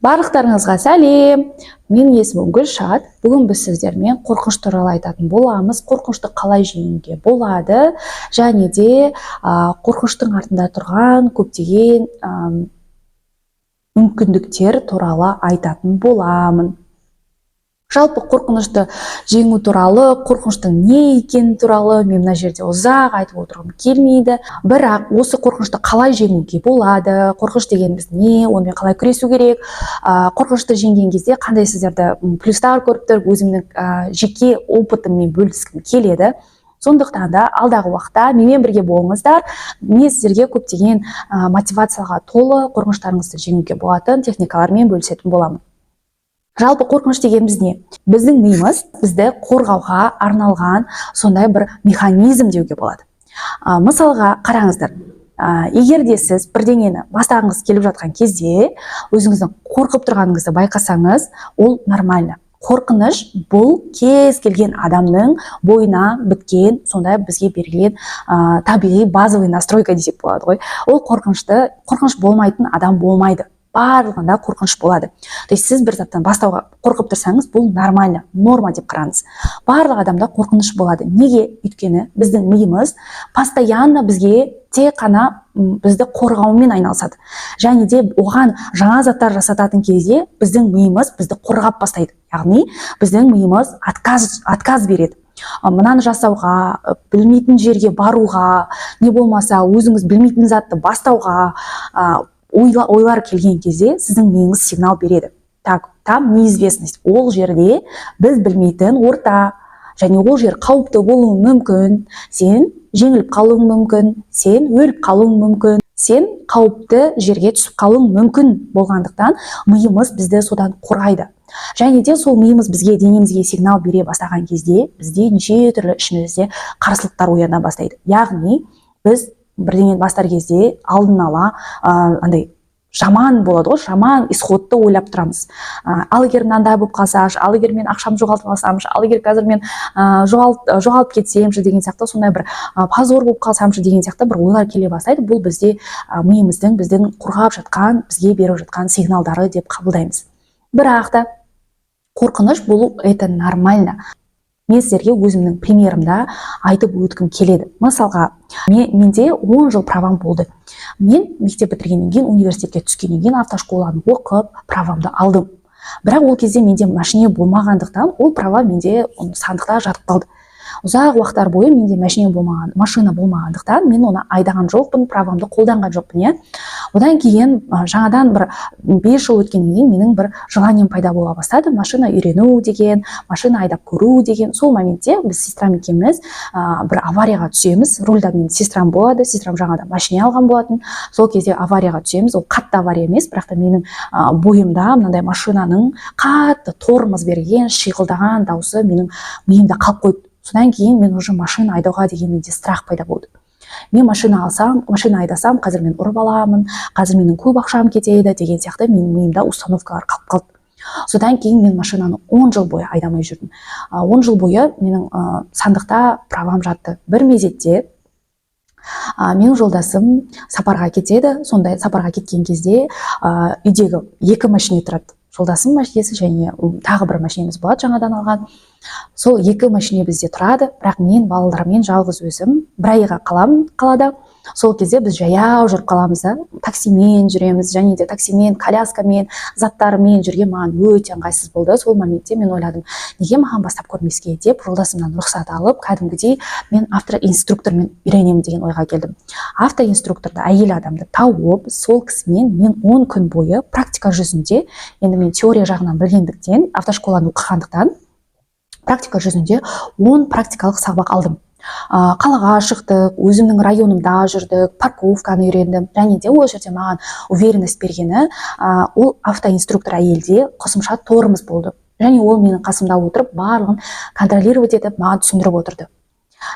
Барлықтарыңызға сәлем. Менің есімім Гүлшат. Бүгін біз сіздермен қорқыныш туралы айтатын боламыз. Қорқынышты қалай жеңуге болады, және де қорқыныштың артында тұрған көптеген мүмкіндіктер туралы айтатын боламын. Жалпы қорқынышты жеңу туралы, қорқыныштың не екені туралы мен мына жерде ұзақ айтып отырғым келмейді. Бірақ осы қорқынышты қалай жеңуге болады, қорқыныш дегеніміз не, онымен қалай күресу керек, қорқынышты жеңген кезде қандай сіздерді плюстар көріп тұрып, өзімнің жеке опытыммен бөліскім келеді. Сондықтан да алдағы уақытта менімен бірге болыңыздар. Мен сіздерге көптеген мотивацияға толы қорқыныштарыңызды жеңуге болатын техникалармен бөлісетін боламын. Жалпы қорқыныш дегеніміз не? Біздің миымыз бізді қорғауға арналған сондай бір механизм деуге болады. Мысалға қараңыздар, егер де сіз бірдеңені бастағыңыз келіп жатқан кезде өзіңіздің қорқып тұрғаныңызды байқасаңыз, ол нормально. Қорқыныш бұл кез келген адамның бойына біткен, сондай бізге берілген табиғи базовый настройка десек болады ғой. Ол қорқыныш болмайтын адам болмайды. Барлығында қорқыныш болады. То есть сіз бір заттан бастауға қорқып тұрсаңыз, бұл нормально, норма деп қараңыз. Барлық адамда қорқыныш болады. Неге? Өйткені біздің миымыз постоянно бізге тек қана бізді қорғаумен айналысады. Және де оған жаңа заттар жасататын кезде біздің миымыз бізді қорғап бастайды. Яғни біздің миымыз отказ береді. Мынаны жасауға, білмейтін жерге баруға, не болмаса өзіңіз білмейтін затты бастауға, ойлар келген кезде сіздің миыңыз сигнал береді. Там неизвестность. Ол жерде біз білмейтін орта, және ол жер қауіпті болуы мүмкін. Сен жеңіліп қалуың мүмкін, сен өліп қалуың мүмкін, сен қауіпті жерге түсіп қалуың мүмкін болғандықтан миымыз бізді содан қорғайды. Және де сол миымыз бізге, денемізге сигнал бере бастаған кезде бізде неше түрлі ішімізде қарсылықтар ояна бастайды. Яғни біз бірдеңені бастар кезде алдын ала андай жаман болады ғой, жаман исходты ойлап тұрамыз. Ал егер мынандай болып қалса, ал егер мен ақшамды жоғалтып алсамшы, ал егер қазір мен жоғалып кетсемші деген сияқты, сондай бір позор болып қалсамшы деген сияқты бір ойлар келе бастайды. Бұл бізде миымыздың біздің қорғап жатқан, бізге беріп жатқан сигналдары деп қабылдаймыз. Бірақ та қорқыныш бұл это нормально. Мен сіздерге өзімнің примерімді айтып өткім келеді. Мысалға, менде 10 жыл правам болды. Мен мектеп бітіргеннен кейін, университетке түскеннен кейін автошколаны оқып, правамды алдым. Бірақ ол кезде менде машине болмағандықтан, ол права менде сандықта жатып қалды. Ұзақ уақыттар бойы менде машина болмағандықтан, мен оны айдаған жоқпын, правамды қолданған жоқпын. Одан кейін жаңадан бір 5 жыл өткеннен кейін менің бір желанием пайда бола бастады. Машина үйрену деген, машина айдап көру деген. Сол моментте біз сестрам екеуміз бір аварияға түсеміз. Рульда менің сестрам болады, сестрам жаңадан машина алған болатын. Сол кезде аварияға түсеміз. Ол қатты авария емес, бірақ та менің бойымда мынандай машинаның қатты тормоз берген, шиқылдаған дауысы менің миымда қалып қойды. Содан кейін мен уже машина айдауға деген менде страх пайда болды. Мен машина айдасам, қазір мен ұрып аламын, қазір менің көп ақшам кетеді деген сияқты менің миымда установкалар қалып қалды. Содан кейін мен машинаны 10 жыл бойы айдамай жүрдім. 10 жыл бойы менің сандықта правам жатты. Бір мезетте менің жолдасым сапарға кетеді. Сондай сапарға кеткен кезде үйдегі 2 машина тұрады. Жолдасым машинесі және тағы бір машинеміз болады жаңадан алған. Сол 2 машина бізде тұрады, бірақ мен балалармен жалғыз өзім бір айға қаламын қалада. Сол кезде біз жаяу жүріп қаламыз да, таксимен жүреміз, және де таксимен, коляскамен, заттарымен жүрген маған өте ыңғайсыз болды. Сол моментте мен ойладым, неге маған бастап көрмеске деп жолдасымнан рұқсат алып, кәдімгідей мен автоинструктормен үйренемін деген ойға келдім. Автоинструкторды, әйел адамды тауып, сол кісімен мен 10 күн бойы практика жүзінде, енді мен теория жағынан білгендіктен, автошколаны оқығандықтан, практика жүзінде 10 практикалық сабақ алдым. Қалаға шықтық, өзімнің районымда жүрдік, парковканы үйрендім. Және де ол жерде маған уверенность бергені, ол автоинструктор әйелде қосымша тормоз болды. Және ол менің қасымда отырып, барлығын контролировать етіп, маған түсіндіріп отырды.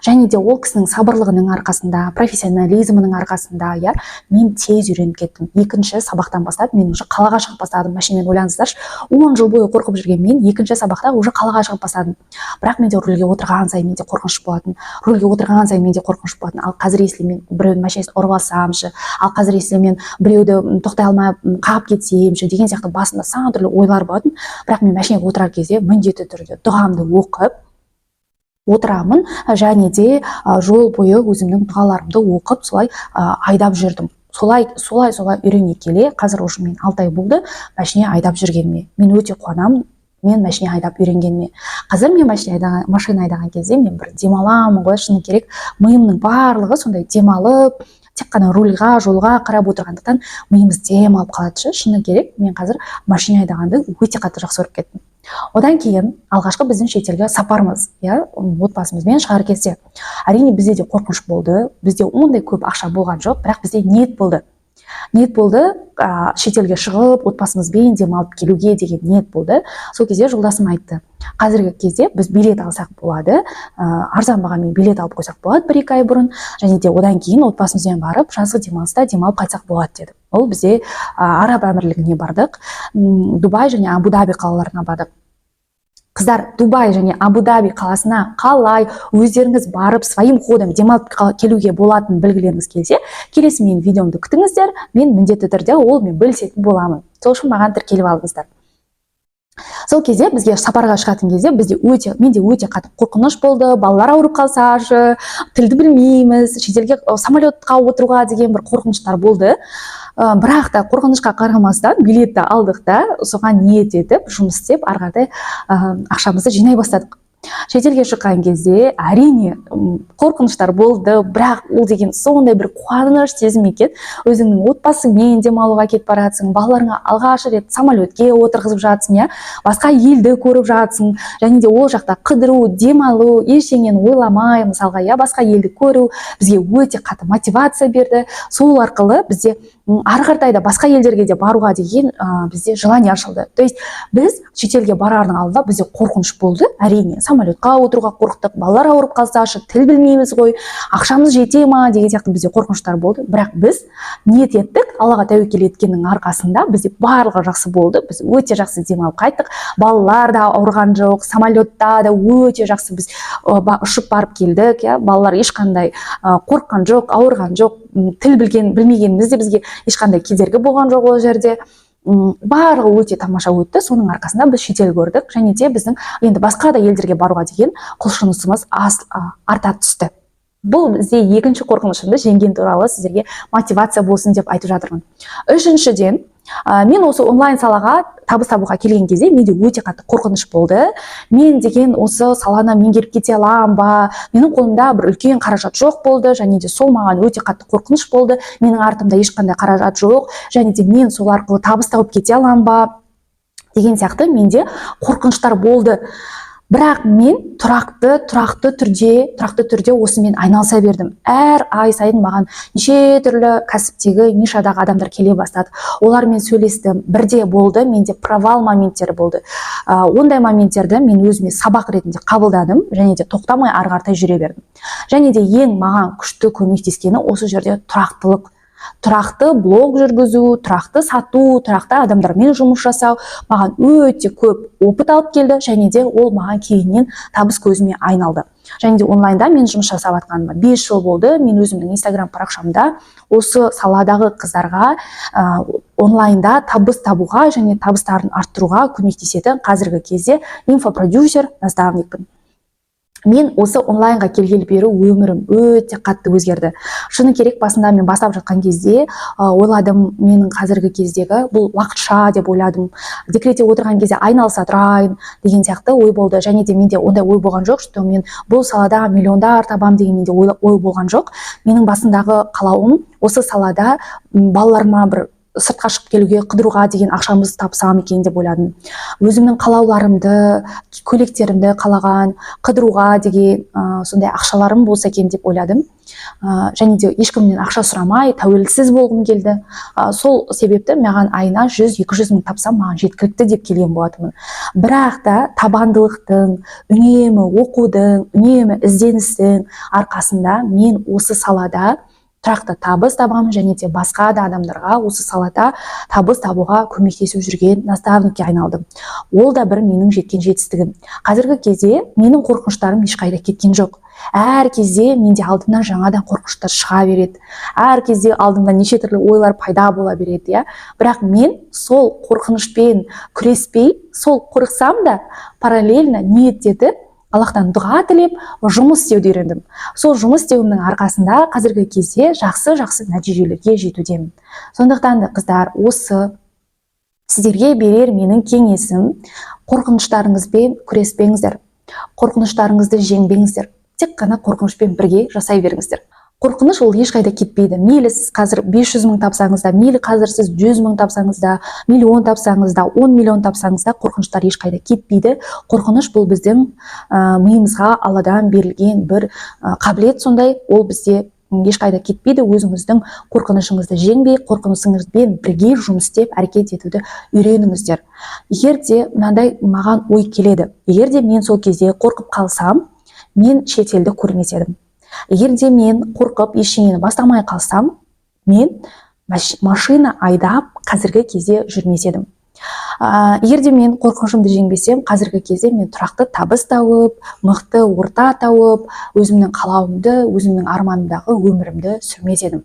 Және де ол кісінің сабырлығының арқасында, профессионализмінің арқасында, иә, мен тез үйреніп кеттім. Екінші сабақтан бастап мен уже қалаға шығып бастадым. Мәшинемен ойлаңыздаршы, 10 жыл бойы қорқып жүрген мен екінші сабақта уже қалаға шығып бастадым. Бірақ менде рөлге отырған сайын менде қорқыныш болатын. Рөлге отырған сайын менде қорқыныш болатын. Ал қазір если мен біреудің машинасын ұрып алсамшы, ал қазір если мен біреуді тоқтай алмай қағып кетсемші деген сияқты басымда сан түрлі ойлар болатын. Бірақ мен машинаға отырар кезде міндетті түрде дұғамды оқып отырамын, және де жол бойы өзімнің дұғаларымды оқып солай айдап жүрдім. Солай үйрене келе, қазір уже мен 6 ай болды машина айдап жүргеніме. Мен өте қуанамын, мен машина айдап үйренгеніме. Қазір мен машина айдаған кезде мен бір демаламын ғой, шыны керек. Миымның барлығы сондай демалып, тек қана рульға, жолға қарап отырғандықтан миымыз демалып қалады. Шыны керек, мен қазір машина айдағанды өте қатты жақсы көріп кеттім. Одан кейін алғашқы біздің шетелге сапарымыз, иә, отбасымызбен шығар кезде. Әрине бізде де қорқыныш болды, бізде ондай көп ақша болған жоқ, бірақ бізде ниет болды. Шетелге шығып, отбасымызбен демалып келуге деген ниет болды. Сол кезде жолдасым айтты, қазіргі кезде біз билет алсақ болады, арзан бағамен билет алып қойсақ болады 1-2 ай бұрын, және де одан кейін отбасымызбен барып, жазғы демалыста демалып қайтсақ болады деді. Ол бізде Араб әмірлігіне бардық, Дубай және Абу-Даби қалаларына бардық. Қыздар, Дубай және Абу-Даби қаласына қалай өздеріңіз барып своим ходом демалып келуге болатынын білгілеріңіз келсе, келесі менің видеомды күтіңіздер, мен міндетті түрде ол мен бөлісетін боламын. Сол үшін маған тіркеліп алыңыздар. Сол кезде бізге сапарға шығатын кезде менде өте қатты қорқыныш болды. Балалар ауырып қалсашы, тілді білмейміз, шетелге самолетқа отыруға деген бір қорқыныштар болды. Бірақ та қорқынышқа қарамастан билетті алдық та, соған ниет етіп, жұмыс істеп, ары қарай ақшамызды жинай бастадық. Шетелге шыққан кезде әрине қорқыныштар болды, бірақ ол деген сондай бір қуаныш сезім екен. Өзіңнің отбасыңмен демалуға кетіп баратсың, балаларыңа алғаш рет самолетке отырғызып жатсың, иә, басқа елді көріп жатсың, және де ол жақта қыдыру, демалу, ештеңені ойламай, мысалға, иә, басқа елді көру бізге өте қатты мотивация берді. Сол арқылы бізде ары қарай да басқа елдерге де баруға деген бізде желание ашылды. То есть біз шетелге барардың алдында бізде қорқыныш болды, әрине. Самолетқа отыруға қорықтық, балалар ауырып қалсашы, тіл білмейміз ғой, ақшамыз жете ма деген сияқты бізде қорқыныштар болды. Бірақ біз ниет еттік, Аллаға тәуекел еткеннің арқасында бізде барлығы жақсы болды. Біз өте жақсы демалып қайттық. Балалар да ауырған жоқ, самолетта да өте жақсы біз ұшып барып келдік, иә. Балалар ешқандай қорыққан жоқ, ауырған жоқ, тіл білмегеніміз де бізге ешқандай кедергі болған жоқ ол жерде. Барлығы өте тамаша өтті. Соның арқасында біз шетел көрдік, және де біздің енді басқа да елдерге баруға деген құлшынысымыз арта түсті. Бұл бізде екінші қорқынышымды жеңген туралы сіздерге мотивация болсын деп айтып жатырмын. Үшіншіден, мен осы онлайн салаға табыс табуға келген кезде менде өте қатты қорқыныш болды. Мен деген осы саланы меңгеріп кете алам ба? Менің қолымда бір үлкен қаражат жоқ болды, және де сол маған өте қатты қорқыныш болды. Менің артымда ешқандай қаражат жоқ, және де мен сол арқылы табыс тауып кете алам ба? Деген сияқты менде қорқыныштар болды. Бірақ мен тұрақты түрде осымен айналыса бердім. Әр ай сайын маған неше түрлі кәсіптегі нишадағы адамдар келе бастады. Олармен сөйлестім. Бірде болды, менде провал моменттері болды. Ондай моменттерді мен өзіме сабақ ретінде қабылдадым, және де тоқтамай ары қарай жүре бердім. Және де ең маған күшті көмектескені осы жерде тұрақтылық. Тұрақты блог жүргізу, тұрақты сату, тұрақты адамдармен жұмыс жасау маған өте көп опыт алып келді, және де ол маған кейіннен табыс көзіме айналды. Және де онлайнда мен жұмыс жасап жатқаныма 5 жыл болды. Мен өзімнің Instagram парақшамда осы саладағы қыздарға онлайнда табыс табуға және табыстарын арттыруға көмектесетін қазіргі кезде инфопродюсер, наставникпін. Мен осы онлайнға келгелі бері өмірім өте қатты өзгерді. Шыны керек, басында мен бастап жатқан кезде ойладым, менің қазіргі кездегі бұл уақытша деп ойладым. Декретте отырған кезде айналыса тұрайын деген сияқты ой болды. Және де менде ондай ой болған жоқ, что мен бұл салада миллиондар табам деген менде ой болған жоқ. Менің басындағы қалауым осы салада балаларыма бір сыртқа шығып келуге, қыдыруға деген ақшамызды тапсам екен деп ойладым. Өзімнің қалауларымды, көйлектерімді қалаған, қыдыруға деген сондай ақшаларым болса екен деп ойладым. Және де ешкімнен ақша сұрамай тәуелсіз болғым келді. Сол себепті маған айына 100-200 мың тапсам маған жеткілікті деп келген болатынмын. Бірақ та табандылықтың, үнемі оқудың, үнемі ізденістің арқасында мен осы салада тұрақты табыс табамын, және де басқа да адамдарға осы салада табыс табуға көмектесіп жүрген наставникке айналдым. Ол да бір менің жеткен жетістігім. Қазіргі кезде менің қорқыныштарым ешқайда кеткен жоқ. Әр кезде менде алдымнан жаңадан қорқыныштар шыға береді. Әр кезде алдымда неше түрлі ойлар пайда бола береді, иә. Бірақ мен сол қорқынышпен күреспей, сол қорықсам да параллельно ниет етіп, Аллахтан дұға тілеп, жұмыс істеуді үйрендім. Сол жұмыс істеуімнің арқасында қазіргі кезде жақсы нәтижелерге жетудемін. Сондықтан да қыздар, осы сіздерге берер менің кеңесім: қорқыныштарыңызбен күреспеңіздер, қорқыныштарыңызды жеңбеңіздер, тек қана қорқынышпен бірге жасай беріңіздер. Қорқыныш ол ешқайда кетпейді. Мейлі сіз қазір 500 мың тапсаңыз да, мейлі қазір сіз 100 мың тапсаңыз да, миллион тапсаңыз да, 10 миллион тапсаңыз да, қорқыныштар ешқайда кетпейді. Қорқыныш бұл біздің миымызға Алладан берілген бір қабілет, сондай, ол бізде ешқайда кетпейді. Өзіңіздің қорқынышыңызды жеңбей, қорқынышыңызбен бірге жұмыс істеп, әрекет етуді үйреніңіздер. Егер де мынандай маған ой келеді: егер де мен сол кезде қорқып қалсам, мен шетелді көрмес едім. Егер де мен қорқып ештеңені бастамай қалсам, мен машина айдап қазіргі кезде жүрмес едім. Егер де мен қорқынышымды жеңбесем, қазіргі кезде мен тұрақты табыс тауып, мықты орта тауып, өзімнің қалауымды, өзімнің арманымдағы өмірімді сүрмес едім.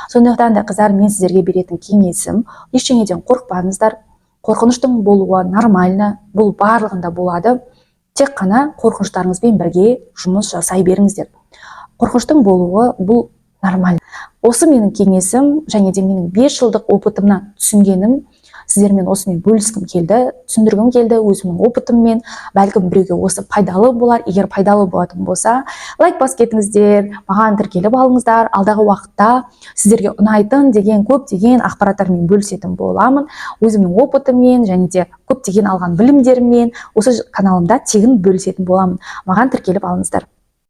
Сондықтан да қыздар, мен сіздерге беретін кеңесім: ештеңеден қорықпаңыздар. Қорқыныштың болуы нормально, бұл барлығында болады. Тек қана қорқыныштарыңызбен бірге жұмыс жасай беріңіздер. Қорқыныштың болуы бұл нормально. Осы менің кеңесім, және де менің 5 жылдық опытымнан түсінгенім. Сіздермен осымен бөліскім келді, түсіндіргім келді өзімнің опытыммен. Бәлкім біреуге осы пайдалы болар. Егер пайдалы болатын болса, лайк басып кетіңіздер, маған тіркеліп алыңыздар. Алдағы уақытта сіздерге ұнайтын деген көптеген ақпараттармен бөлісетін боламын. Өзімнің опытыммен және де көптеген алған білімдеріммен осы каналымда тегін бөлісетін боламын. Маған тіркеліп алыңыздар.